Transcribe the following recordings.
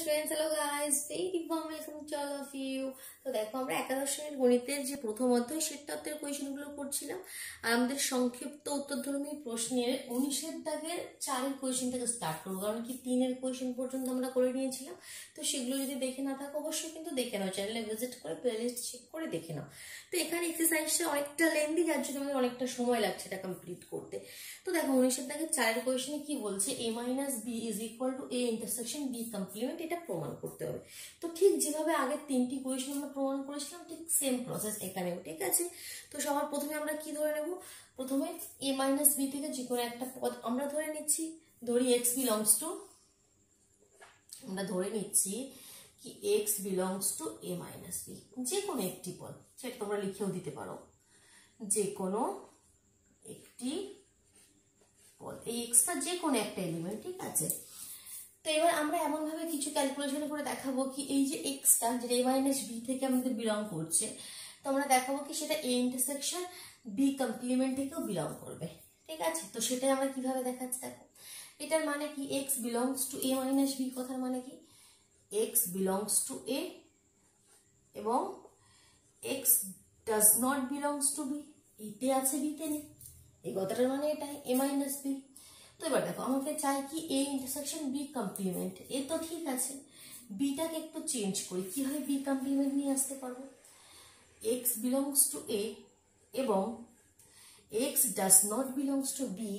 Students, hello guys, very warm welcome to all of you. তো দেখো, আমরা একাদশ শ্রেণীর গণিতের যে প্রথম অধ্যায় সেট তত্ত্বের কোয়েশ্চেনগুলো করছিলাম আর আমাদের সংক্ষিপ্ত উত্তরধর্মী প্রশ্নের 19-এর দাগের 4-এর কোয়েশ্চেন থেকে স্টার্ট করবো, কারণ কি 3-এর কোয়েশ্চেন পর্যন্ত আমরা করে নিয়েছিলাম। তো সেগুলো যদি দেখে না থাকো অবশ্যই কিন্তু দেখে নাও, চ্যানেলে ভিজিট করে প্লেলিস্ট চেক করে দেখে নাও। তো এখানে এক্সারসাইজটা অনেকটা লেন্দি, যার জন্য আমাদের অনেকটা সময় লাগছে এটা কমপ্লিট করতে। তো দেখো 19-এর দাগের 4-এর কোয়েশ্চেনে কি বলছে, a minus B is equal to a intersection B complement, এটা প্রমাণ করতে হবে। তো ঠিক যেভাবে আগের 3টি কোয়েশ্চেন আমরা প্রমাণ করেছিলাম ঠিক সেম প্রসেস এখানেও, ঠিক আছে। তো সবার প্রথমে আমরা কি ধরে নেব, প্রথমে a মাইনাস বি থেকে যে কোনো একটা পদ আমরা ধরে নিচ্ছি, ধরি x বিলংস টু, আমরা ধরে নিচ্ছি কি x belongs to a minus B, যে কোনো একটি পদ, সেটা তোমরা লিখেও দিতে পারো, যে কোনো একটি পদ, এই এক্সটা যে কোনো একটা এলিমেন্ট, ঠিক আছে। তো এবার আমরা এমন ভাবে কিছু ক্যালকুলেশন করে দেখাবো কি এই যে এক্সটা যেটা a মাইনাস বি থেকে আমাদের বিলং করছে, তো আমরা দেখাবো কি সেটা a ইন্টারসেকশন বি কমপ্লিমেন্ট থেকেও বিলং করবে, ঠিক আছে। তো সেটাই আমরা কিভাবে দেখাচ্ছি, দেখো এটার মানে কি x belongs to a minus B, কথার মানে কি x বিলংস টু a এবং x does not belongs to B, এতে আছে বিতে নেই, এই কথাটার মানে এটাই a মাইনাস বি। তো এবার দেখো আমাকে চাই কি a ইন্টারসেকশন বি কমপ্লিমেন্ট, এ তো ঠিক আছে, বিটাকে একটু চেঞ্জ করি, কিভাবে বি কমপ্লিমেন্ট নিয়ে আসতে পারবো, x বিলংস টু a এবং x does not belongs to B,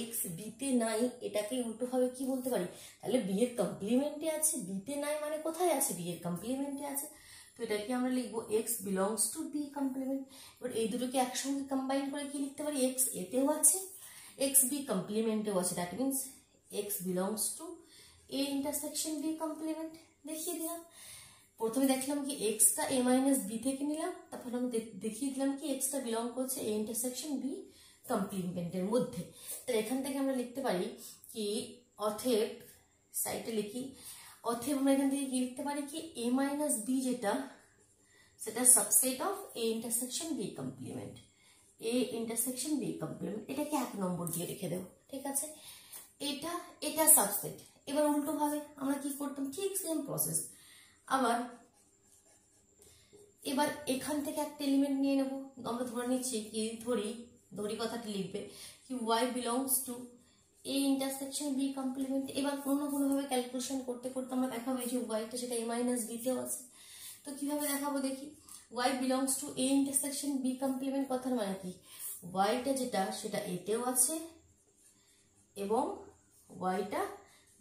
x বিতে নাই, এটাকে উল্টোভাবে কি বলতে পারি, তাহলে বি এর কমপ্লিমেন্টে আছে, বিতে নাই মানে কোথায় আছে, বি এর কমপ্লিমেন্টে আছে। তো এটাকে আমরা লিখবো x belongs to B complement. এবার এই দুটোকে একসঙ্গে কম্বাইন করে কি লিখতে পারি, x এতেও আছে x বি কমপ্লিমেন্টেও আছে, that means x belongs to a intersection B complement. দেখিয়ে দিলাম, প্রথমে দেখলাম কি এক্সটা a মাইনাস বি থেকে নিলাম, তারপর আমি দেখিয়ে দিলাম কি এক্সটা বিলং করছে a ইন্টারসেকশন বি কমপ্লিমেন্টের মধ্যে। তাহলে এখান থেকে আমরা লিখতে পারি কি অতএব, সাইডে লিখি, অতএব আমরা এখান থেকে কি লিখতে পারি কি a মাইনাস বি যেটা, সেটা subset of a intersection B complement, a intersection B complement, এটাকে 1 নম্বর দিয়ে রেখে দেবো, ঠিক আছে। এটা সাবসেট। এবার উল্টো ভাবে আমরা কি করতাম, ঠিক সেম প্রসেস, আবার এবার এখান থেকে একটা এলিমেন্ট নিয়ে নেব, আমরা ধরে নিচ্ছি কি ধরি কথাটি লিখবে কি y belongs to a intersection b complement. এবার কোনো না কোনো ভাবে ক্যালকুলেশন করতে করতে আমরা দেখাবো এই যে y-টা সেটা a মাইনাস b তেও আছে। তো কিভাবে দেখাবো দেখি, y belongs to a intersection b complement, কথার মানে কি y-টা যেটা সেটা a তেও আছে এবং y-টা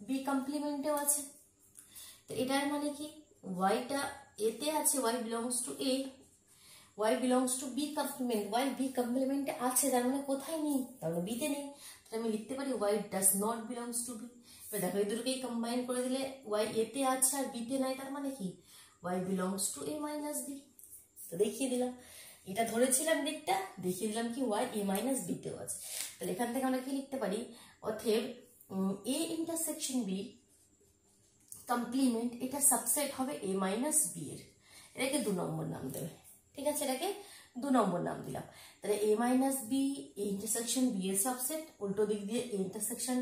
b কমপ্লিমেন্টেও আছে। তো এটার মানে কি y-টা এতে আছে, y belongs to a, y belongs to b complement, y b কমপ্লিমেন্টে আছে, তার মানে কোথায় নেই, তার মানে b তে নেই। তাহলে আমি লিখতে পারি y does not belongs to b। এবার দেখো এই দুটোকেই কম্বাইন করে দিলে y এতে আছে আর b তে নাই, তার মানে কি y belongs to a minus b। তো দেখিয়ে দিলাম, এটা ধরেছিলাম দিকটা, দেখিয়ে দিলাম কি y a মাইনাস b তেও আছে। তাহলে এখান থেকে আমরা কি লিখতে পারি, অতএব a ইন্টারসেকশন b কমপ্লিমেন্ট এটা সাবসেট হবে a মাইনাস বি এর, এটাকে 2 নম্বর নাম দেবে, ঠিক আছে, এটাকে 2 নম্বর নাম দিলাম। তাহলে a minus B a intersection B এর সাবসেট, উল্টো দিক দিয়ে a intersection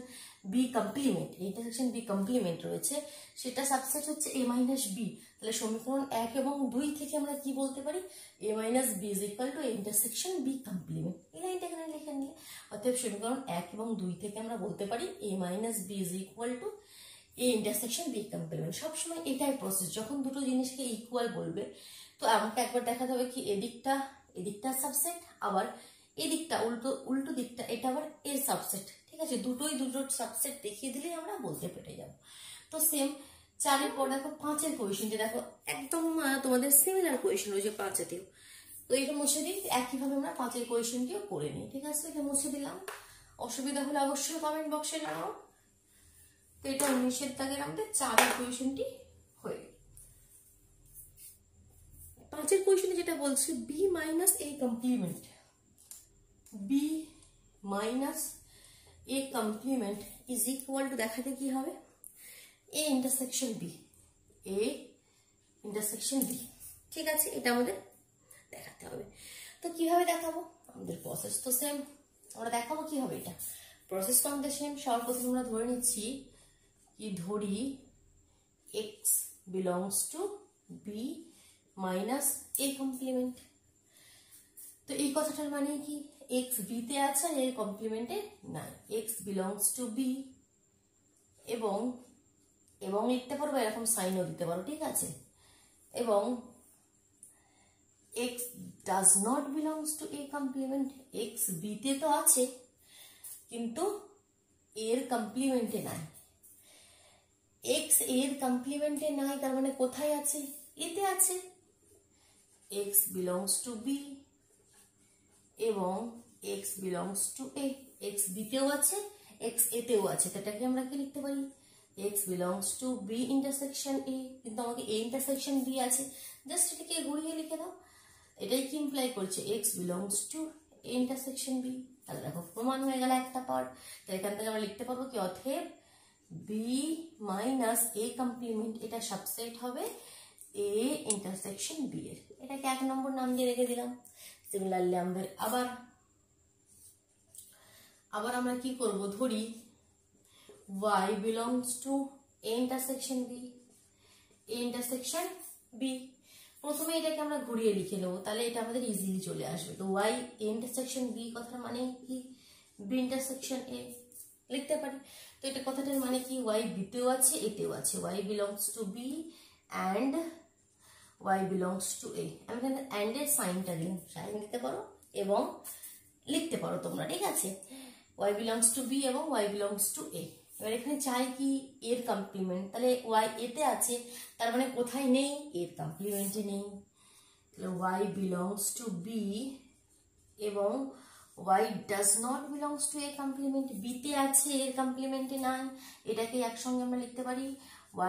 B complement, a intersection B complement রয়েছে, সেটা সাবসেট হচ্ছে a মাইনাস বি। তাহলে সমীকরণ 1 এবং 2 থেকে আমরা কি বলতে পারি, a minus B is equal to a intersection B complement, এই লাইনটা এখানে লিখে নিলে। অতএব সমীকরণ 1 এবং 2 থেকে আমরা বলতে পারি a minus B is equal to a intersection B complement. সবসময় এটাই প্রসেস, যখন দুটো জিনিসকে ইকুয়াল বলবে তো আমাকে একবার দেখাতে হবে কি এদিকটা সাবসেট, আবার এদিকটা উল্টো দিকটা এটা আবার এর সাবসেট, ঠিক আছে। দুটোর সাবসেট দেখিয়ে দিলেই আমরা বলতে পেরে যাব। তো সেম 4-এর পর দেখো 5-এর কোয়েশ্চেনটা দেখো, একদম তোমাদের সিমিলার কোয়েশ্চেন রয়েছে 5-এতেও। তো এটা মুছে দিই, একইভাবে আমরা 5-এর কোয়েশ্চেনটিও করে নিই, ঠিক আছে। এটা মুছে দিলাম, অসুবিধা হলে অবশ্যই কমেন্ট বক্সে জানাও। তো এটা 19-এর দাগের আমাদের 4-এর কোয়েশ্চেনটি হয়ে গেল। 5-এর কোয়েশ্চেনে যেটা বলছে B minus A complement, B minus A complement is equal to, দেখাতে কি হবে, A intersection B, A intersection B, ঠিক আছে, এটা আমাদের দেখাতে হবে। তো কিভাবে দেখাবো, আমাদের প্রসেস তো সেম, আমরা দেখাবো কিভাবে, এটা প্রসেস তো আমাদের সেম। সর্বপ্রথম আমরা ধরে নিচ্ছি কি ধরি x belongs to b minus a complement। তো এই কথাটার মানে কি x b তে আছে আর এর কমপ্লিমেন্টে নাই, x belongs to b এবং এবং লিখতে পারবো এরকম সাইনও দিতে পারো, ঠিক আছে, এবং x does not belongs to a complement, x b তে তো আছে কিন্তু এর কমপ্লিমেন্টে নাই, x এর কমপ্লিমেন্টে নাই তার মানে কোথায় আছে, এতে আছে, x belongs to b এবং x belongs to a, x b তেও আছে x a তেও আছে, এটাকে আমরা কি লিখতে পারি, x belongs to b intersection a, কিন্তু আমাকে a intersection b আছে, জাস্ট এটাকে ঘুরিয়ে লিখে দাও, এটাই কি ইমপ্লাই করছে x belongs to a intersection b। তাহলে দেখো প্রমাণ হয়ে গেল একটা পার্ট। তো এখান থেকে আমরা লিখতে পারবো কি অতএব b মাইনাস a কমপ্লিমেন্ট এটা সাবসেট হবে a ইন্টারসেকশন b এর, এটাকে 1 নম্বর নাম দিয়ে রেখে দিলাম। সিমিলারলি আমাদের আবার আমরা কি করব, ধরি y belongs to a intersection b, a intersection b, প্রথমে এটাকে আমরা ঘুরিয়ে লিখে নেব, তাহলে এটা আমাদের ইজিলি চলে আসবে। তো y a intersection b কথার মানে কি b intersection a লিখতে পারি। তো এটা কথাটার মানে কি y b তেও আছে a তেও আছে, y belongs to b and y belongs to a, আমি এখানে and এর সাইনটা দিলাম, সাইন দিতে পারো এবং লিখতে পারো তোমরা, ঠিক আছে, y belongs to b এবং y belongs to a। এবার এখানে চাই কি এর কমপ্লিমেন্ট, তাহলে y এতে আছে তার মানে কোথায় নেই, এর কমপ্লিমেন্টে নেই, তাহলে y belongs to b এবং y does not belongs to a complement, b তে আছে এর কমপ্লিমেন্টে নাই, এটাকে একসঙ্গে আমরা লিখতে পারি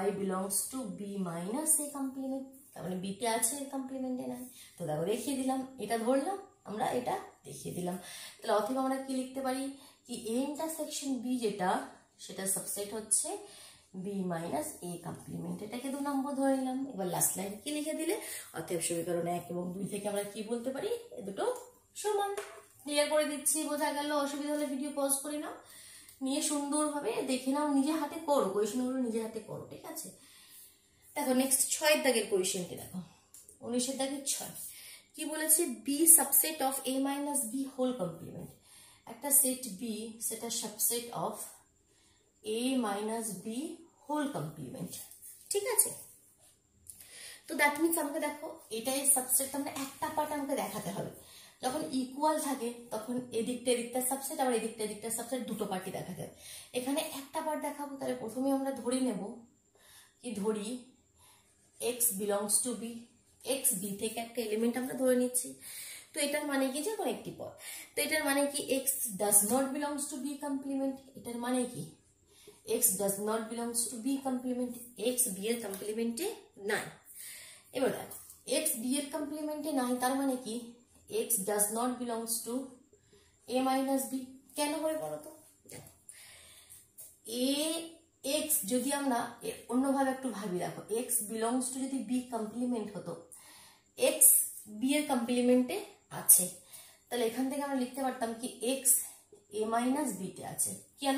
y belongs to b minus a complement, তার মানে b তে আছে এর কমপ্লিমেন্টে নাই। তো দেখো দেখিয়ে দিলাম, এটা ধরলাম আমরা, এটা দেখিয়ে দিলাম, তাহলে অথবা আমরা কি লিখতে পারি কি a ইন্টারসেকশন b যেটা সেটা সাবসেট হচ্ছে b মাইনাস a কমপ্লিমেন্ট, এটাকে 2 নম্বর ধরে নিলাম। এবার লাস্ট লাইন কি লিখে দিলে অতএব সমীকরণ 1 এবং 2 থেকে আমরা কি বলতে পারি, এই দুটো সমান। ক্লিয়ার করে দিচ্ছি, বোঝা গেল? অসুবিধা হলে ভিডিও পজ করে নাও, নিয়ে সুন্দরভাবে দেখে নাও, নিজে হাতে করো, কোয়েশ্চেনগুলো নিজে হাতে করো, ঠিক আছে। দেখো নেক্সট 6 দাগের কোয়েশ্চেনটি দেখো, 19 দাগের 6 কি বলেছে, B subset of a minus b whole complement, একটা সেট b সেটা subset of a minus b whole complement, ঠিক আছে। তো দ্যাট মিনস আমাকে দেখো এটাই সাবসেট, আমরা একটা পার্ট আমাকে দেখাতে হবে, যখন ইকুয়াল থাকে তখন এদিকটা এদিকটার সাবসেট আবার এদিকটা এদিকটার সাবসেট, দুটো পার্টই দেখাতে হবে। এখানে একটা পার্ট দেখাবো, তাহলে প্রথমে আমরা ধরে নেব কি, ধরি x belongs to b, x b থেকে একটা এলিমেন্ট আমরা ধরে নিচ্ছি। তো এটার মানে কি, যে কোনো একটি পদ, তো এটার মানে কি x does not belongs to b complement, এটার মানে কি x does not belongs to b complement, x b এর কমপ্লিমেন্টে নাই। এবার দেখো x b এর কমপ্লিমেন্টে নাই তার মানে কি x does not belongs to a minus b, কেন হয় বলো তো, a x যদি আমরা অন্যভাবে একটু ভাবি, দেখো x belongs to যদি b কমপ্লিমেন্ট হতো, x b এর কমপ্লিমেন্টে আছে, তাহলে এখান থেকে আমরা লিখতে পারতাম কি x a minus b তে আছে, কেন,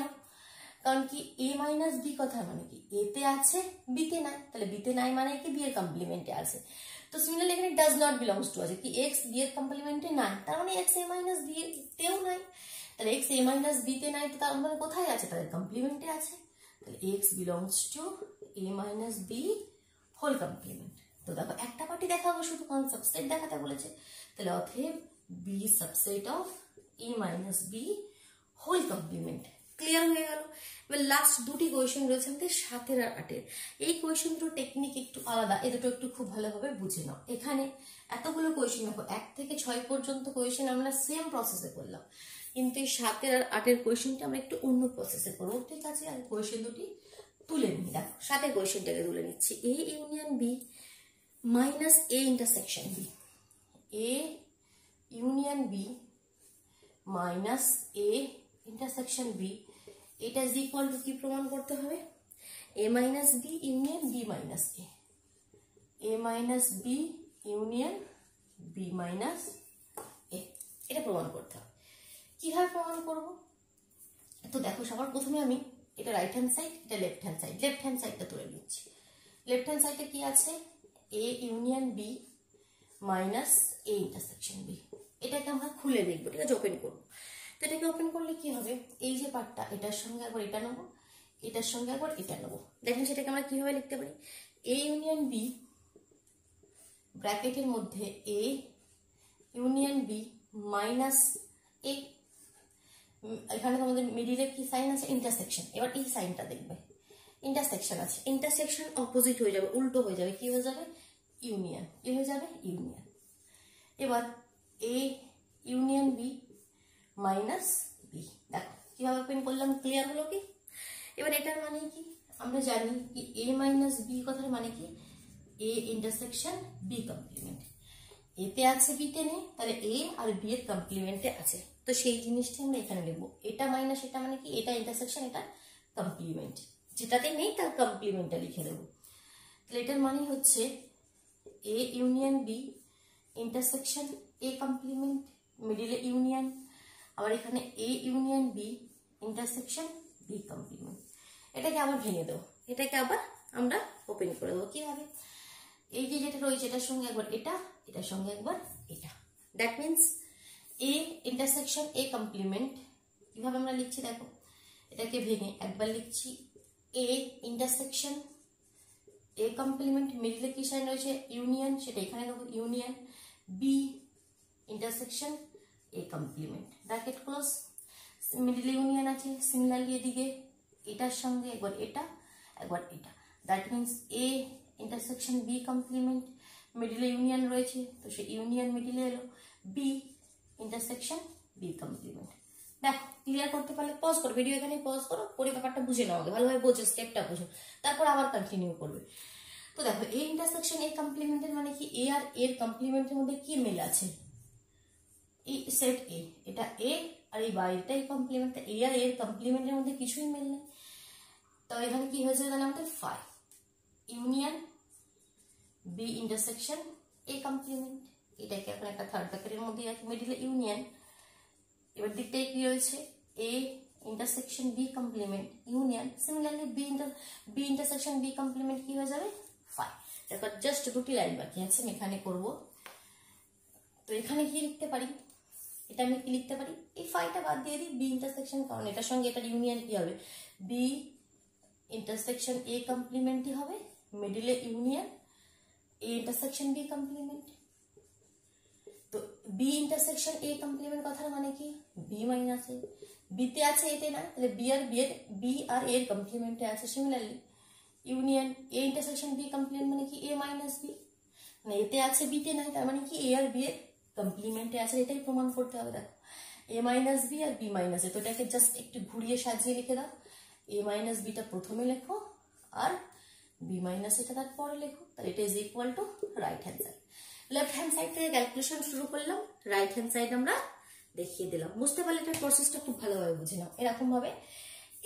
কারণ কি a minus b কথা মানে কি a তে আছে b তে নাই, তাহলে b তে নাই মানে কি b এর কমপ্লিমেন্টে আছে। তো সিমিলারলি এখানে does not belongs to আছে কি x b এর কমপ্লিমেন্টে নাই, তার মানে x a minus b তেও নাই, তাহলে x a minus b তে নাই, তো তার মানে কোথায় আছে, তাদের কমপ্লিমেন্টে আছে, তাহলে x belongs to a minus b whole complement. তো দেখো একটা পার্টি দেখাবো, শুধু কোন সাবসেট দেখাতে বলেছে, তাহলে অতএব b subset of a minus b whole complement. Clear হয়ে গেল? এবার লাস্ট দুটি কোয়েশ্চেন রয়েছে আমাদের 7 আর 8। এই কোয়েশ্চেন দুটো টেকনিক একটু আলাদা, এই দুটো একটু খুব ভালোভাবে বুঝে নাও। এখানে এতগুলো কোয়েশ্চেন দেখো 1 থেকে 6 পর্যন্ত কোয়েশ্চেন আমরা সেম প্রসেসে করলাম, কিন্তু এই 7 আর 8 কোয়েশ্চেনটা আমরা একটু অন্য প্রসেসে করবো, ঠিক আছে। আর কোয়েশ্চেন দুটি তুলে নিই, দেখো 7 কোয়েশ্চেনটাকে তুলে নিচ্ছি, a union b minus a intersection b, a union b minus a intersection b, এটা ইজ ইকুয়াল টু কি প্রমাণ করতে হবে, a minus b union b minus a, a minus b union b minus a, এটা প্রমাণ করতে হবে। কিভাবে প্রমাণ করব, তো দেখো সবার প্রথমে আমি এটা রাইট হ্যান্ড সাইড, এটা left hand side, left hand সাইডটা তুলে নিচ্ছি, লেফট হ্যান্ড সাইডে কি আছে, A union B minus A intersection B. এটাকে আমরা খুলে দেখবো, ঠিক আছে, ওপেন করবো। তো এটাকে ওপেন করলে কি হবে, এই যে পার্টটা এটার সঙ্গে একবার এটা নেবো, এটার সঙ্গে একবার এটা নেবো। দেখেন সেটাকে আমরা কিভাবে লিখতে পারি, এ ইউনিয়ন বি ব্র্যাকেটের মধ্যে এ ইউনিয়ন বি মাইনাস এ, এখানে তোমাদের মিডিলে কি সাইন আছে, ইন্টারসেকশন। এবার এই সাইনটা দেখবে, ইন্টারসেকশন আছে, ইন্টারসেকশন অপোজিট হয়ে যাবে, উল্টো হয়ে যাবে, কি হয়ে যাবে, ইউনিয়ন, কি হয়ে যাবে, ইউনিয়ন। এবার A union B minus B, দেখো কিভাবে ওপেন করলাম, ক্লিয়ার হলো কি? এবার এটার মানে কি, আমরা জানি কি এ মাইনাস বি কথার মানে কি, এ ইন্টারসেকশন বি কমপ্লিমেন্ট। এতে আছে বিতে নেই, তাহলে এ আর বি এর কমপ্লিমেন্টে আছে, তো সেই জিনিসটা আমরা এখানে লিখবো। এটা মাইনাস এটা মানে কি, এটা ইন্টারসেকশন এটা কমপ্লিমেন্ট, যেটাতে নেই তার কমপ্লিমেন্টটা লিখে দেবো। তাহলে এটার মানে হচ্ছে A union B intersection A complement, মিডিলে ইউনিয়ন, আবার এখানে A union B intersection B complement. এটাকে আবার ভেঙে দেবো, এটাকে আবার আমরা ওপেন করে দেবো। কিভাবে, এই যে যেটা রয়েছে এটার সঙ্গে একবার এটা, এটার সঙ্গে একবার এটা, that means A intersection A complement. কিভাবে আমরা লিখছি দেখো, এটাকে ভেঙে একবার লিখছি এ ইন্টারসেকশন এ কমপ্লিমেন্ট, মিডলে কি সাইন রয়েছে, ইউনিয়ন, সেটা এখানে দেবো union, B intersection A complement, bracket close, মিডলে ইউনিয়ন আছে, সিমিলারলি এদিকে এটার সঙ্গে একবার এটা একবার এটা, that means A intersection B complement, মিডলে ইউনিয়ন রয়েছে তো সে ইউনিয়ন মিডলে এলো, বি ইন্টারসেকশন বি কমপ্লিমেন্ট। দেখো ক্লিয়ার করতে পারলে পজ করো, ভিডিও এখানে পজ করো, পরে ব্যাপারটা বুঝে নাও, ভালোভাবে বোঝো, স্টেপটা বুঝো, তারপর আবার কন্টিনিউ করবে। তো দেখো এ ইন্টারসেকশন এ কমপ্লিমেন্টের মানে কি, এ আর এর কমপ্লিমেন্টের মধ্যে কি মিল আছে, এই সেট এ, এটা এ আর এই বাইরেটাই কমপ্লিমেন্ট, এ আর এর কমপ্লিমেন্টের মধ্যে কিছুই মিল নেই। তো এখানে কি হয়েছে তাহলে আমাদের phi union B intersection A complement, এটাকে এখন একটা থার্ড ব্র্যাকেটের মধ্যে আছে, মিডলে ইউনিয়ন, এবার দিকটাই কি রয়েছে, A intersection B complement union, similarly B intersection B complement কি হয়ে যাবে, ফাই। এরপর জাস্ট দুটি লাইন বাকি আছে, আমি এখানে করব। তো এখানে কি লিখতে পারি, এটা আমি কি লিখতে পারি, এই ফাইটা বাদ দিয়ে দিই, বি ইন্টারসেকশন, কারণ এটার সঙ্গে এটার ইউনিয়ন কি হবে, বি ইন্টারসেকশন এ কমপ্লিমেন্টই হবে, মিডলে union A intersection B complement. তো বি ইন্টারসেকশন এ কমপ্লিমেন্ট কথার মানে কি, বি মাইনাস এ, বিতে আছে এতে না, তাহলে বি আর এর কমপ্লিমেন্টে আছে, similarly union A intersection B complement মানে কি এ মাইনাস বি, মানে এতে আছে বিতে নাই, তার মানে কি এ আর বি এর কমপ্লিমেন্টে আছে, এটাই প্রমাণ করতে হবে। দেখো এ মাইনাস বি আর বি মাইনাস এ, তো এটাকে জাস্ট একটু ঘুরিয়ে সাজিয়ে লিখে দাও, এ মাইনাস বিটা প্রথমে লেখো আর বি মাইনাস এটা তারপরে লেখো, তাহলে এটা is equal two right hand side. Left hand side থেকে ক্যালকুলেশন শুরু করলাম, রাইট হ্যান্ড সাইড আমরা দেখিয়ে দিলাম। বুঝতে পারলে এটার প্রসেসটা খুব ভালোভাবে বুঝে নাও, এরকম ভাবে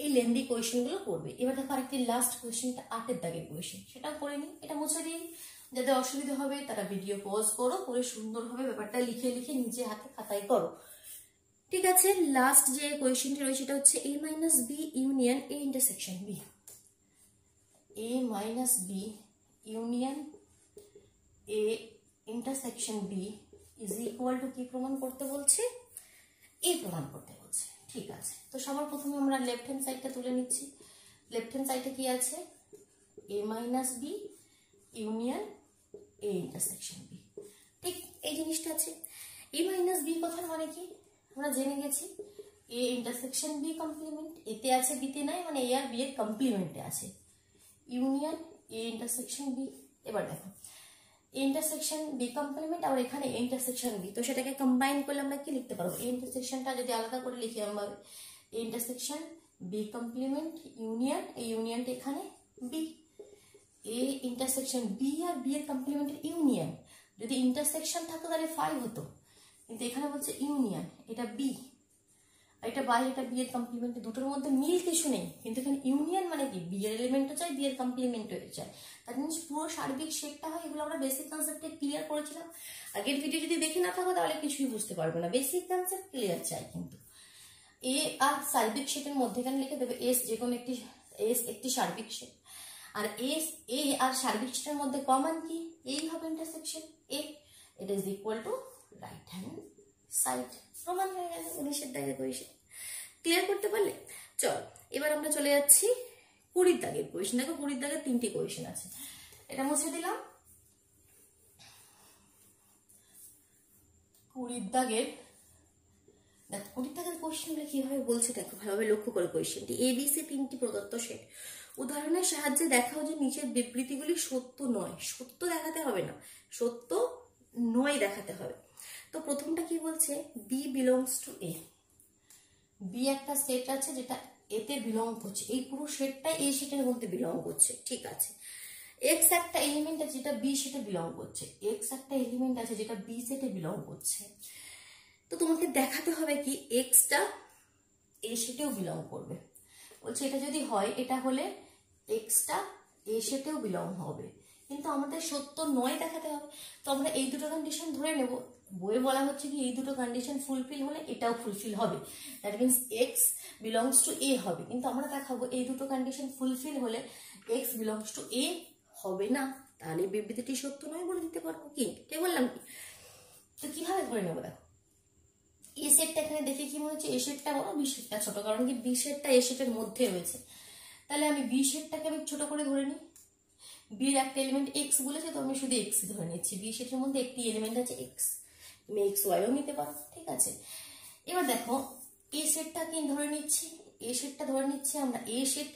এই লেন্দি কোয়েশ্চেন গুলো করবে। এবার দেখো আরেকটি লাস্ট কোয়েশ্চেনটা 8 দাগের কোয়েশ্চেন, সেটাও করে নিই, এটা মুছে দিই, যাদের অসুবিধা হবে তারা ভিডিও পজ করো, করে সুন্দরভাবে ব্যাপারটা লিখে লিখে নিজে হাতে খাতায় করো, ঠিক আছে। লাস্ট যে কোয়েশ্চেনটি রয়েছে সেটা হচ্ছে A minus B union A intersection B, A minus B union A intersection B is equal to কি প্রমাণ করতে বলছে, এ প্রমাণ করতে বলছে, ঠিক আছে। তো সবার প্রথমে আমরা লেফট হ্যান্ড সাইডটা তুলে নিচ্ছি, লেফট হ্যান্ড সাইডে কি আছে, A minus B union A intersection B, ঠিক এই জিনিসটা আছে। এ মাইনাস বি কথার মানে কি আমরা জেনে গেছি, এ ইন্টারসেকশন বি কমপ্লিমেন্ট, এতে আছে বিতে নাই, মানে এ আর বি এর কমপ্লিমেন্টে আছে, ইউনিয়ন এ ইন্টারসেকশন বি। এবার দেখো এ ইন্টারসেকশন বি কমপ্লিমেন্ট আর এখানে এ ইন্টারসেকশন বি, তো সেটাকে কম্বাইন করলে আমরা কি লিখতে পারবো, এ ইন্টারসেকশনটা যদি আলাদা করে লিখি আমরা A intersection B complement union, এই ইউনিয়নটা এখানে বি, এ ইন্টারসেকশন বি আর বি এর কমপ্লিমেন্টের ইউনিয়ন, যদি ইন্টারসেকশন থাকতো তাহলে ফাই হতো, কিন্তু এখানে বলছে ইউনিয়ন, এটা বি আর এটা বাই, এটা বি এর কমপ্লিমেন্ট, দুটোর মধ্যে মিল কিছু নেই, কিন্তু এখানে ইউনিয়ন মানে কি বি এর এলিমেন্টও চাই বি এর কমপ্লিমেন্টও চাই, তার জিনিস পুরো সার্বিক শেপটা হয়, এগুলো আমরা বেসিক কনসেপ্টে ক্লিয়ার করেছিলাম। আগের ভিডিও যদি দেখে না থাকো তাহলে কিছুই বুঝতে পারবে না, বেসিক কনসেপ্ট ক্লিয়ার চাই। কিন্তু এ আর সার্বিক শেপের মধ্যেখানে লিখে দেবে এস, যে কোনো একটি এস একটি সার্বিক শেপ, আর এ আর সার্বিক সেটের মধ্যে কমন কি, এই হবে intersection A, it is equal two right hand side. প্রমাণ হয়ে গেল 19 দাগের কোয়েশ্চেন। ক্লিয়ার করতে পারলে? চল এবার আমরা চলে যাচ্ছি 20 দাগের কোয়েশ্চেন। দেখো 20 দাগের 3টি কোয়েশ্চেন আছে, এটা মুছে দিলাম। 20 দাগের দেখো 20 দাগের কোয়েশ্চেনগুলো কিভাবে বলছে দেখো, ভালোভাবে লক্ষ্য করে কোয়েশ্চেনটি। ABC 3টি প্রদত্ত সেট, উদাহরণের সাহায্যে দেখাও যে নিচের বিবৃতিগুলি সত্য নয়। সত্য দেখাতে হবে না, সত্য নয় দেখাতে হবে। তো প্রথমটা কি বলছে, B belongs to A. B একটা সেট আছে যেটা এতে বিলং করছে, এই পুরো সেটটাই এই সেটের মধ্যে বিলং করছে, ঠিক আছে। এক্স একটা এলিমেন্ট আছে যেটা বি সেটে বিলং করছে, এক্স একটা এলিমেন্ট আছে যেটা বি সেটে বিলং করছে। তো তোমাকে দেখাতে হবে কি এক্সটা এ সেটেও বিলং করবে। বলছে এটা যদি হয়, এটা হলে এক্সটা এ সেটেও বিলং হবে, কিন্তু আমাদের সত্য নয় দেখাতে হবে। তো আমরা এই দুটো কন্ডিশন ধরে নেব। বইয়ে বলা হচ্ছে কি এই দুটো কন্ডিশন ফুলফিল হলে এটাও ফুলফিল হবে, that means x belongs to A হবে। কিন্তু আমরা দেখাবো এই দুটো কন্ডিশন ফুলফিল হলে এক্স বিলংস টু এ হবে না, তাহলে বিবৃতিটি সত্য নয় বলে দিতে পারবো। কি কে বললাম কি? তো কিভাবে ধরে নেবো? দেখো এ সেটটা এখানে দেখে কি মনে হচ্ছে, এ সেটটা বড় বি সেটটা ছোট, কারণ কি বি সেটটা এ সেটের মধ্যে রয়েছে। তাহলে আমি বি সেটটাকে আমি ছোট করে ধরে নিই। বির একটা এলিমেন্ট এক্স বলেছে, তো আমি শুধু এক্স ধরে নিচ্ছি। বি সেটের মধ্যে একটি এলিমেন্ট আছে এক্স, তুমি এক্স ওয়াইও নিতে পারো, ঠিক আছে। এবার দেখো এ সেটটাকে ধরে নিচ্ছি, এ সেটটা ধরে নিচ্ছি আমরা। এ সেট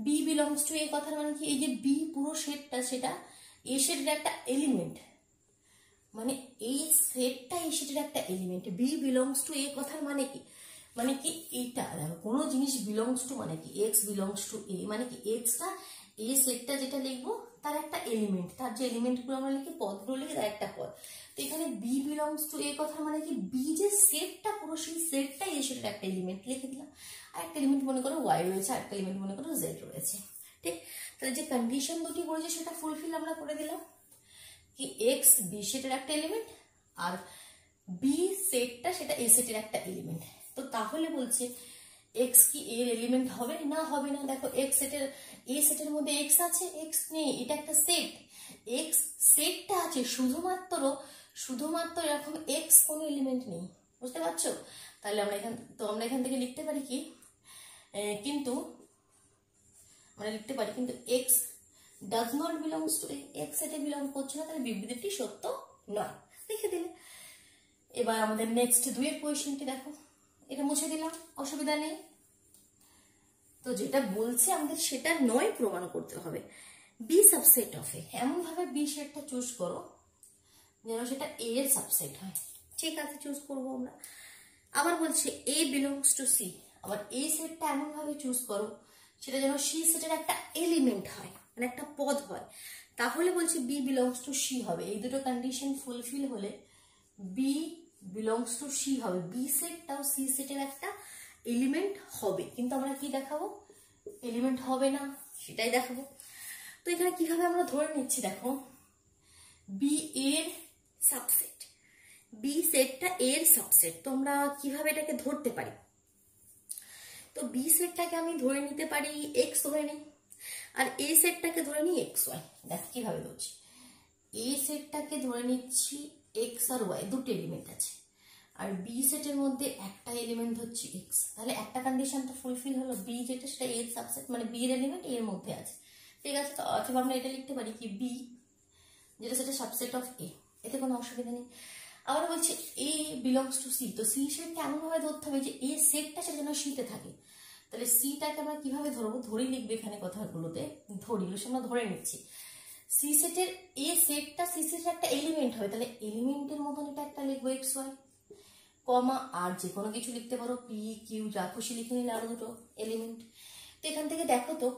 বি বিলংস টু এ কথার মানে কি, এই যে বি পুরো সেটটা সেটা এ সেটের একটা এলিমেন্ট, মানে এই সেটটা এই সেটের একটা এলিমেন্ট। বি বিলংস টু এ কথার মানে কি, মানে কি এইটা দেখো কোনো জিনিস বিলংস টু মানে কি এক্স বিলংস টু এ, মানে কি এক্সটা এ সেটটা যেটা লিখবো তার একটা এলিমেন্ট, তার যে এলিমেন্টগুলো আমরা লিখি পদগুলো লিখি তার একটা পদ। তো এখানে বি বিলংস টু এ কথার মানে কি বি যে সেটটা পুরো সেই সেটটা এ সেটের একটা এলিমেন্ট লিখে দিলাম। আর একটা এলিমেন্ট মনে করো ওয়াই রয়েছে, আর একটা এলিমেন্ট মনে করো জেড রয়েছে, ঠিক। তাহলে যে কন্ডিশন দুটি বলেছে সেটা ফুলফিল আমরা করে দিলাম কি এক্স বি সেটের একটা এলিমেন্ট আর বি সেটটা সেটা এ সেটের একটা এলিমেন্ট। তো তাহলে বলছে এক্স কি এর এলিমেন্ট হবে না, হবে না। দেখো এক্স সেটের এ সেটের মধ্যে এক্স আছে, এক্স নেই, এটা একটা সেট। এক্স সেটটা আছে শুধুমাত্র এরকম এক্স কোনো এলিমেন্ট নেই, বুঝতে পারছো? তাহলে আমরা এখান থেকে লিখতে পারি কি, কিন্তু আমরা লিখতে পারি কিন্তু x does not belongs two x সেটে বিলং করছে না, তাহলে বিবৃতিটি সত্য নয়, লিখে দিলে। এবার আমাদের নেক্সট 2 কোয়েশ্চেনটি দেখো, এটা মুছে দিলাম, অসুবিধা নেই। তো যেটা বলছে আমাদের সেটা নয় প্রমাণ করতে হবে। বি সাবসেট অফ এ, এমন ভাবে বি সেটটা চুজ করো যেন সেটা এ এর সাবসেট হয়, ঠিক আছে, চুজ করবো আমরা। আবার বলছে এ বিলংস টু সি, আবার এ সেটটা এমন ভাবে চুজ করো সেটা যেন সি সেটের একটা এলিমেন্ট হয়, মানে একটা পদ হয়। তাহলে বলছে বি বিলংস টু সি হবে। এই দুটো কন্ডিশন ফুলফিল হলে বি বিলংস টু সি হবে, বি সেটটাও সি সেটের একটা এলিমেন্ট হবে। কিন্তু আমরা কি দেখাবো, এলিমেন্ট হবে না সেটাই দেখাবো। তো এখানে কিভাবে আমরা ধরে নিচ্ছি দেখো, বি এর সাবসেট, বি সেটটা এর সাবসেট। তো আমরা কিভাবে এটাকে ধরতে পারি, তো বি সেটটাকে আমি ধরে নিতে পারি এক্স ধরে নিই, আর এ সেটটাকে ধরে নিই এক্স ওয়াই। দেখ কিভাবে ধরছি, এ সেটটাকে ধরে নিচ্ছি এক্স আর ওয়াই, দুটো এলিমেন্ট আছে, আর বি সেটের মধ্যে একটা এলিমেন্ট হচ্ছে এক্স। তাহলে একটা কন্ডিশন তো ফুলফিল হলো, বি যেটা সেটা এর সাবসেট, মানে বি এর এলিমেন্ট এর মধ্যে আছে, ঠিক আছে। তো অথবা আমরা এটা লিখতে পারি কি বি যেটা সেটা সাবসেট অফ এ, এতে কোনো অসুবিধা নেই। আবার বলছে এ বিলংস টু সি, তো সি সেটকে এমন ভাবে ধরতে হবে যে এ সেটটা সেটা যেন সিতে থাকে। তাহলে সিটাকে আমরা কিভাবে ধরবো, ধরে লিখবে এখানে কথাগুলোতে, ধরিগুলো আমরা ধরে নিচ্ছি। সি সেটের এ সেটটা সি সেটের একটা এলিমেন্ট হবে, তাহলে এলিমেন্টের মতন এটা একটা লিখবো এক্স ওয়াই, কমা আর যে কোনো কিছু লিখতে পারো, পি কিউ যা খুশি লিখে নিলে আরো দুটো এলিমেন্ট। তো এখান থেকে দেখো তো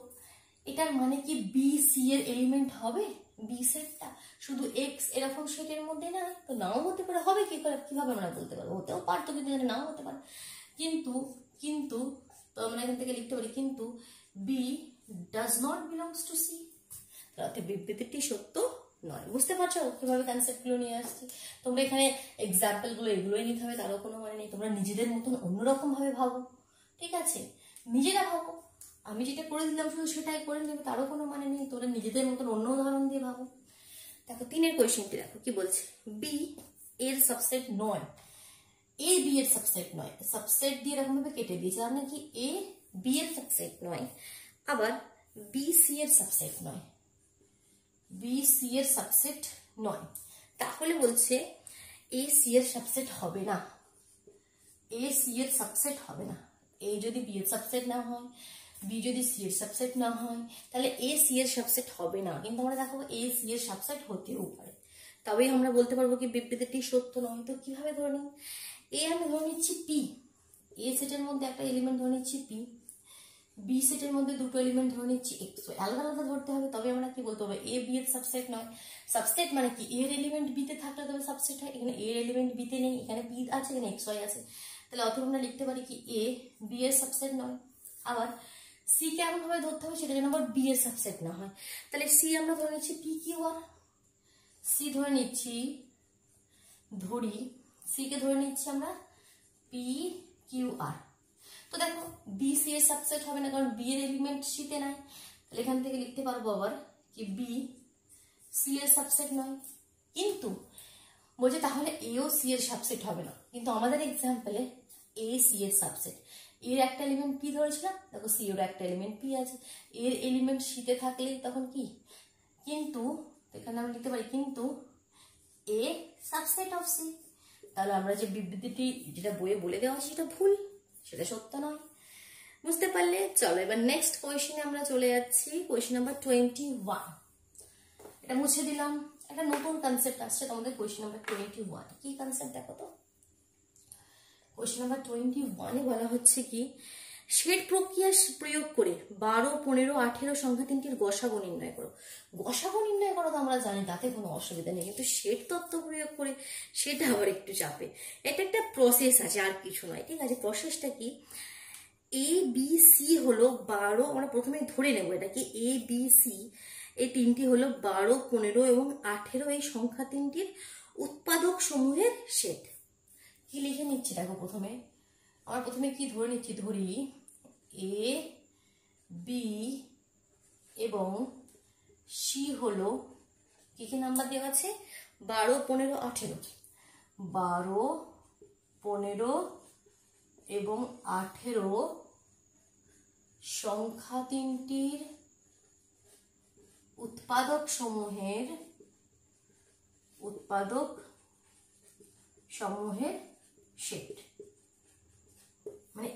এটার মানে কি বি সি এর এলিমেন্ট হবে, বি সেটটা শুধু এক্স এরকম সেটের মধ্যে না, তো নাও হতে পারে, হবে কি করে কিভাবে আমরা বলতে পারবো, হতেও পারতো কিন্তু নাও হতে পারে। কিন্তু তো আমরা এখান থেকে লিখতে পারি কিন্তু B does not belongs to C, তাতে বিবৃতিটি সত্য নয়। বুঝতে পারছো কিভাবে কনসেপ্টগুলো নিয়ে আসছি? তোমরা এখানে এক্সাম্পলগুলো এগুলোই নিতে হবে তারও কোনো মানে নেই, তোমরা নিজেদের মতন অন্যরকম ভাবে ভাবো, ঠিক আছে, নিজেরা ভাবো, আমি যেটা করে দিলাম শুধু সেটাই করে নেবে, তারও কোনো মানে নেই। তোরা নিজেদের মতন অন্য উদাহরণ দিয়ে ভাবো। দেখো 3 কোয়েশ্চেনটি দেখো কি বলছে, বি এর সাবসেট নয়, এ বি এর সাবসেট নয়। সাবসেট দিয়ে এরকম ভাবে কেটে দিয়েছে, তার মানে কি এ বি এর সাবসেট নয়, আবার বি সি এর সাবসেট নয়, বি সি এর সাবসেট নয়। তাহলে বলছে এ সি এর সাবসেট হবে না, এ সি এর সাবসেট হবে না। এ যদি বি এর সাবসেট না হয়, বি যদি সি এর সাবসেট না হয়, তাহলে এ সি এর সাবসেট হবে না। কিন্তু আমরা দেখো এ সি এর সাবসেট হতেও পারে, তবেই আমরা বলতে পারবো কি বিবৃতিটি সত্য নয়। তো কিভাবে ধরে নিই, এ আমি ধরে নিচ্ছি পি, এ সেটের মধ্যে একটা এলিমেন্ট ধরে নিচ্ছি পি, বি সেটের মধ্যে দুটো এলিমেন্ট ধরে নিচ্ছি এক্স ওয়াই। আলাদা আলাদা ধরতে হবে, তবে আমরা কি বলতে হবে এ বি এর সাবসেট নয়। সাবসেট মানে কি এর এলিমেন্ট বি তে থাকলে তবে সাবসেট হয়। এখানে এর এলিমেন্ট বি তে নেই, এখানে বি আছে, এখানে এক্স ওয়াই আছে, তাহলে অথবা আমরা লিখতে পারি কি এ বি এর সাবসেট নয়। আবার সি কে এমন ভাবে ধরতে হবে সেটা যেন আবার বি এর সাবসেট না হয়। তাহলে সি আমরা ধরে নিচ্ছি পি কিউ আর, সি ধরে নিচ্ছি, ধরি সি কে ধরে নিচ্ছি আমরা পি কিউ আর। তো দেখো বি সি এর সাবসেট হবে না, কারণ বি এর এলিমেন্ট সি তে নাই। তাহলে এখান থেকে লিখতে পারবো আবার কি বি সি এর সাবসেট নয়। কিন্তু বলছে তাহলে এও সি এর সাবসেট হবে না, কিন্তু আমাদের এক্সাম্পলে এ সি এর সাবসেট। এর একটা এলিমেন্ট পি ধরেছিলাম, দেখো সি এর একটা এলিমেন্ট পি আছে, এর এলিমেন্ট সি তে থাকলে তখন কি, কিন্তু এখানে আমরা লিখতে পারি কিন্তু এ সাবসেট অফ সি। তাহলে আমরা যে বিবৃতিটি যেটা বইয়ে বলে দেওয়া আছে সেটা ভুল, সেটা সত্য নয়। বুঝতে পারলে? চলো এবার নেক্সট কোয়েশ্চেনে আমরা চলে যাচ্ছি, কোয়েশ্চেন নাম্বার 21। এটা মুছে দিলাম, একটা নতুন কনসেপ্ট আসছে তোমাদের কোয়েশ্চেন নাম্বার 21। কি কনসেপ্ট দেখো তো, কোয়েশ্চেন নাম্বার 21-এ বলা হচ্ছে কি, শেড প্রক্রিয়া প্রয়োগ করে 12, 15, 18 সংখ্যা তিনটির গসাগু নির্ণয় করো। গসাগু নির্ণয় করো তো আমরা জানি, তাতে কোনো অসুবিধা নেই, কিন্তু শেড তত্ত্ব প্রয়োগ করে সেটা আবার একটু চাপে। এটা একটা প্রসেস আছে, আর কিছু নয়, ঠিক আছে? প্রসেসটা কি, এ বি সি হলো 12, আমরা প্রথমে ধরে নেবো এটা কি এ বি সি, এই তিনটি হলো 12, 15 এবং 18 এই সংখ্যা তিনটির উৎপাদক সমূহের সেট। কি লিখে নিচ্ছি দেখো, প্রথমে আমরা প্রথমে কি ধরে নিচ্ছি, ধরি এ বি এবং সি হলো কি কি নাম্বার দেওয়া আছে, 12, 15, 18, 12, 15 এবং 18 সংখ্যা তিনটির উৎপাদক সমূহের সেট। মানে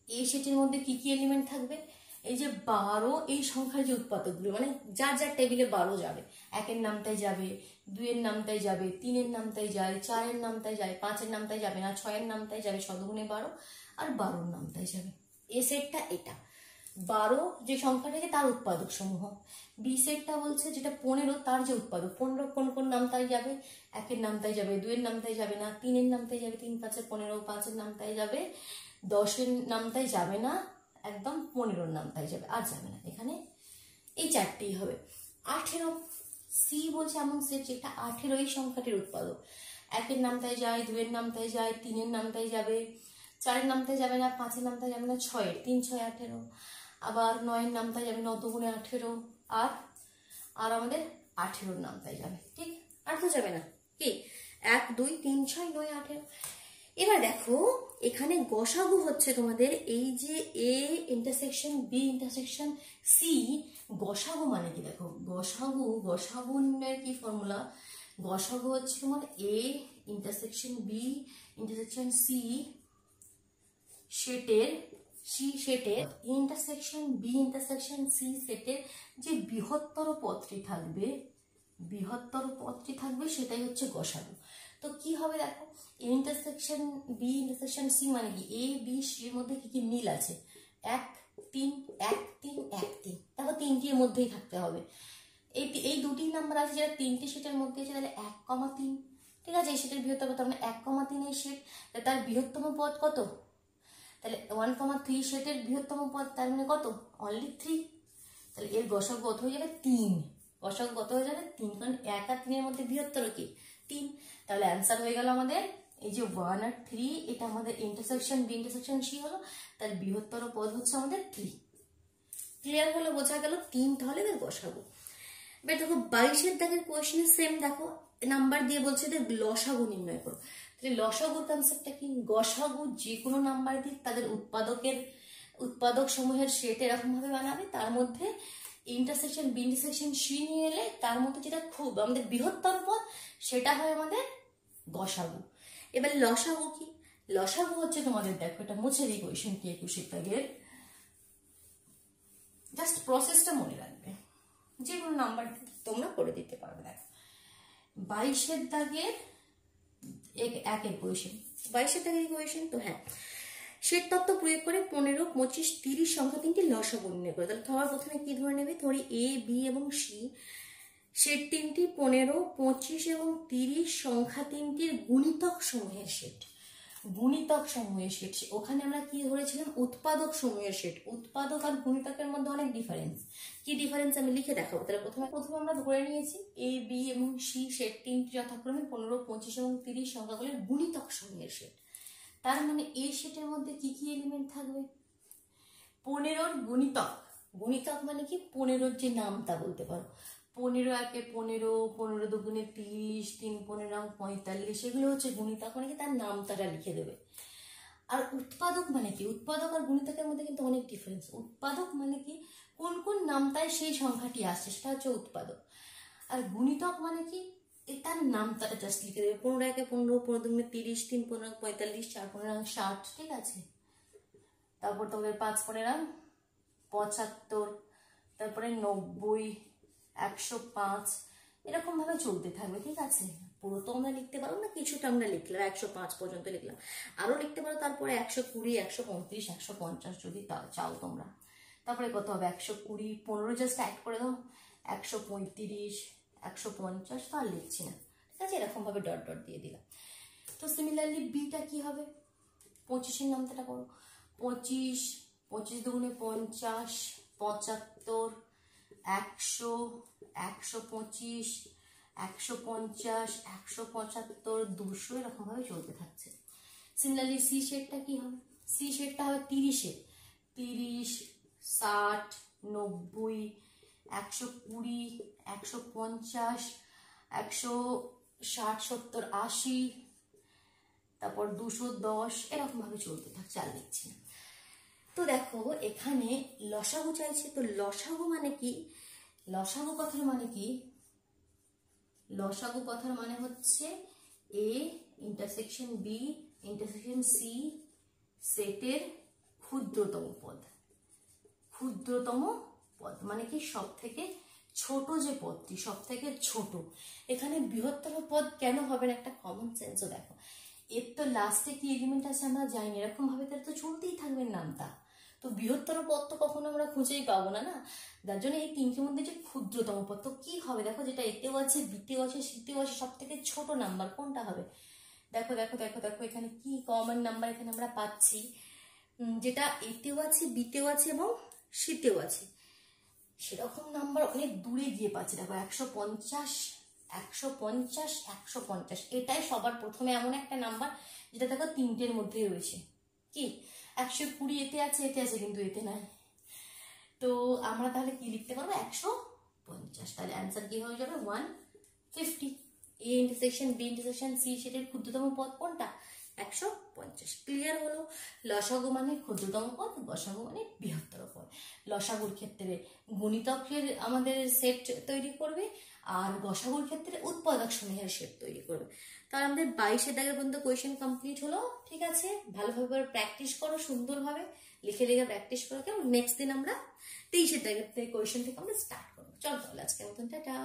এই সেটের মধ্যে কি কি এলিমেন্ট থাকবে, এই যে 12 এই সংখ্যার যে উৎপাদকগুলো, মানে যার যার টেবিলে 12 যাবে, 1-এর নামটাই যাবে, 2-এর নামটাই যাবে, 3-এর নামটাই যায়, 4-এর নামটাই যায়, 5-এর নামটাই যাবে না, 6-এর নামটাই যাবে, শতগুণে 12, আর 12-র নামটাই যাবে। এই সেটটা এটা 12 যে সংখ্যাটাকে তার উৎপাদক সমূহ। বি সেটটা বলছে যেটা 15 তার যে উৎপাদক, 15 কোন কোন নামটাই যাবে, 1-এর নামটাই যাবে, 2-এর নামটাই যাবে না, 3-এর নামটাই যাবে, 3, 5, 15, 5-এর নামটাই যাবে, 10-এর নামটাই যাবে না, একদম 15-র নামটাই যাবে, আর যাবে না। এখানে এই চারটেই হবে। 18 সি বলছে এমন সেট যেটা 18 এই সংখ্যাটির উৎপাদক, 1-এর নামটাই যায়, 2-এর নামটাই যায়, 3-এর নামটাই যাবে, 4-এর নামটাই যাবে না, 5-এর নামটাই যাবে না, 6-এর, 3, 6, 18, আবার 9-এর নামটাই যাবে, 9 দুগুণে 18, আর আমাদের 18-র নামটাই যাবে, ঠিক? আর তো যাবে না, কি 1, 2, 3, 6, 9, 18। এবার দেখো এখানে গসাগু হচ্ছে তোমাদের এই যে A intersection B intersection C, গসাগু মানে কি দেখো, গসাগু নির্ণয়ের কি ফর্মুলা, গসাগু হচ্ছে তোমার A intersection B intersection C সেটের ইন্টারসেকশন বি ইন্টারসেকশন সি সেটের যে বৃহত্তর পদটি থাকবে সেটাই হচ্ছে গসাগু। তো কি হবে দেখো, ইন্টারসেকশন বি ইন্টারসেকশন সি মানে কি এ বি সি এর মধ্যে কি কি মিল আছে, 1, 3, 1, 3, 1, 3, দেখো তিনটির মধ্যেই থাকতে হবে। এই দুটি নাম্বার আছে যেটা তিনটি সেটের মধ্যে আছে, তাহলে 1, 3, ঠিক আছে? এই সেটের বৃহত্তম পদ মানে 1, 3 এর সেট, তার বৃহত্তম পদ কত, তাহলে 1, 3 সেটের বৃহত্তম পদ, তার মানে কত, অনলি 3। তাহলে এর গসাগু কত হয়ে যাবে, 3। গসাগু কত হয়ে যাবে, 3, কারণ 1 আর 3 এর মধ্যে বৃহত্তর কি 3। তাহলে অ্যান্সার হয়ে গেল আমাদের এই যে 1 আর 3 এটা আমাদের ইন্টারসেকশন বি ইন্টারসেকশন সি হলো, তার বৃহত্তর পদ হচ্ছে আমাদের 3। ক্লিয়ার হলো, বোঝা গেল 3 তাহলে এদের বসাবো। এবার দেখো 22 দাগের কোয়েশ্চেনে সেম দেখো নাম্বার দিয়ে বলছে যে লসাগু নির্ণয় করো। তাহলে লসাগুর কনসেপ্টটা কি, গসাগু যে কোনো নাম্বার দিয়ে তাদের উৎপাদক সমূহের সেট এরকম ভাবে বানাবে, তার মধ্যে ইন্টারসেকশন বি ইন্টারসেকশন সি নিয়ে এলে তার মধ্যে যেটা খুব আমাদের বৃহত্তর পদ সেটা হয় আমাদের গসাগু। এবার লসাগু কি, লসাগু হচ্ছে তোমাদের দেখো এটা মুছে দিই কোয়েশ্চেন কি 21 দাগের, জাস্ট প্রসেসটা মনে রাখবে, যে কোনো নাম্বার তোমরা করে দিতে পারবে। দেখো 22 দাগের একের কোয়েশ্চেন, 22 দাগের কোয়েশ্চেন তো হ্যাঁ, সেট তত্ত্ব প্রয়োগ করে 15, 25, 30 সংখ্যা তিনটি লসাগু নির্ণয় করে। তাহলে তোমার প্রথমে কি ধরে নেবে, ধরি এ বি এবং সি সেট তিনটি 15, 25 এবং 30 সংখ্যা তিনটির গুণিতক সমূহের সেট। গুণিতক সমূহের সেট, ওখানে আমরা কি ধরেছিলাম, উৎপাদক সমূহের সেট। উৎপাদক আর গুণিতকের মধ্যে অনেক ডিফারেন্স। কি ডিফারেন্স আমি লিখে দেখাবো। তাহলে প্রথমে আমরা ধরে নিয়েছি এ বি এবং সি সেট তিনটি যথাক্রমে 15, 25 এবং 30 সংখ্যাগুলির গুণিতক সমূহের সেট। তার মানে এই সেটের মধ্যে কি কি এলিমেন্ট থাকবে, 15 গুণিতক। গুণিতক মানে কি 15 যে নাম তা বলতে পারো, 15 একে 15, 15 দুগুণে 30, 3 15 45, এগুলো হচ্ছে গুণিতক, মানে কি তার নাম তারা লিখে দেবে। আর উৎপাদক মানে কি, উৎপাদক আর গুণিতকের মধ্যে কিন্তু অনেক ডিফারেন্স। উৎপাদক মানে কি কোন কোন নামতায় সেই সংখ্যাটি আসছে সেটা হচ্ছে উৎপাদক। আর গুণিতক মানে কি তার নাম তারা জাস্ট লিখে দেবে, 15 একে 15, 15 দুগুণে 30, 3 15 45, 4 15 60, ঠিক আছে। তারপর তোমাদের 5 15 75, তারপরে 90, 105, এরকম ভাবে চলতে থাকবে, ঠিক আছে। পুরো তো আমরা লিখতে পারবো না, কিছুটা আমরা লিখলাম 105 পর্যন্ত লিখলাম, আরো লিখতে পারো। তারপরে 120, 135, 150 যদি চাও তোমরা। তারপরে কত হবে 120, 15 জাস্ট অ্যাড করে দাও, 135, 150, তো আর লিখছি না, ঠিক আছে। এরকম ভাবে ডট ডট দিয়ে দিলাম। তো সিমিলারলি বিটা কি হবে, 25 নামটা করো, 25, 25 দুগুণে 50, 75, 100, 125, 150, 175, 200, এরকম ভাবে চলতে থাকছে। সিমিলারলি সি শেডটা কি হবে, সি শেডটা হবে 30, 30, 60, 90, 120, 150, 160, 70, 80, তারপর 210, এরকম ভাবে চলতে থাকছে, আর লিখছি না। তো দেখো এখানে লসাগু চাইছে, তো লসাগু মানে কি, লসাগু কথার মানে কি, লসাগু কথার মানে হচ্ছে A intersection B intersection C সেটের ক্ষুদ্রতম পদ। ক্ষুদ্রতম পদ মানে কি সব থেকে ছোট যে পদটি, সব থেকে ছোট। এখানে বৃহত্তর পদ কেন হবে না, একটা কমন সেন্সও দেখো, এর তো লাস্টে কি এলিমেন্ট আছে আমরা জানি, এরকম ভাবে তার তো চলতেই থাকবে নামটা। তো বৃহত্তর পদ তো কখনো আমরা খুঁজেই পাবো না, না। যার জন্য এই তিনটির মধ্যে যে ক্ষুদ্রতম পদ, তো কি হবে দেখো, যেটা এতেও আছে বিতেও আছে সিতেও আছে, সব থেকে ছোট নাম্বার কোনটা হবে। দেখো দেখো দেখো দেখো এখানে কি কমন নাম্বার এখানে আমরা পাচ্ছি, যেটা এতেও আছে বিতেও আছে এবং সিতেও আছে, সেরকম নাম্বার অনেক দূরে গিয়ে পাচ্ছি। দেখো 150, 150, 150, এটাই সবার প্রথমে এমন একটা নাম্বার যেটা দেখো তিনটের মধ্যে রয়েছে। কি 120 এতে আছে, এতে আছে কিন্তু এতে নাই। তো আমরা তাহলে কি লিখতে পারবো 150, তাহলে অ্যান্সার কি হয়ে যাবে 150। A intersection B intersection C সেটের ক্ষুদ্রতম পদ কোনটা, 150। ক্লিয়ার হলো, লসাগু মানে ক্ষুদ্রতম পদ, গসাগু মানে বৃহত্তর পদ। লসাগুর ক্ষেত্রে গুণিতকের আমাদের সেট তৈরি করবে, আর গসাগুর ক্ষেত্রে উৎপাদক সমূহের সেট তৈরি করবে। তাহলে আমাদের 22 দাগের পর্যন্ত কোয়েশ্চেন কমপ্লিট হলো, ঠিক আছে। ভালোভাবে প্র্যাকটিস করো, সুন্দরভাবে লিখে লিখে প্র্যাকটিস করো, কেমন। নেক্সট দিন আমরা 23 দাগের কোয়েশ্চেন থেকে আমরা স্টার্ট করবো। চল তাহলে আজকের মতন টাটা।